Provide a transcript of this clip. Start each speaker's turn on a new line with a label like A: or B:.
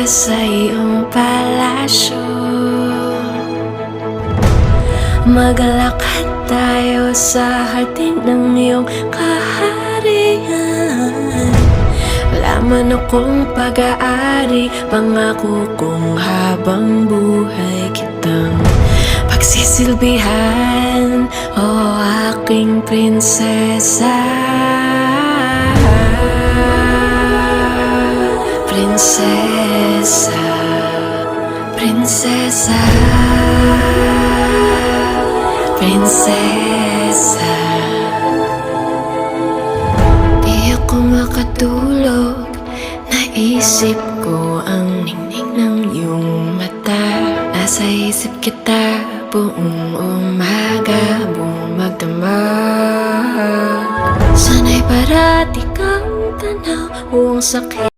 A: sa iyong palasyo. Maglakad tayo sa hardin ng iyong kaharian. Wala man akong pag-aari, pangako kong habang buhay kitang pagsisilbihan, o aking prinsesa. Prinsesa, prinsesa, prinsesa. Di ako makatulog, naisip ko ang ningning ng iyong mata. Nasa isip kita buong umaga, buong magdamag. Sana'y parati kang tanaw, buong sakit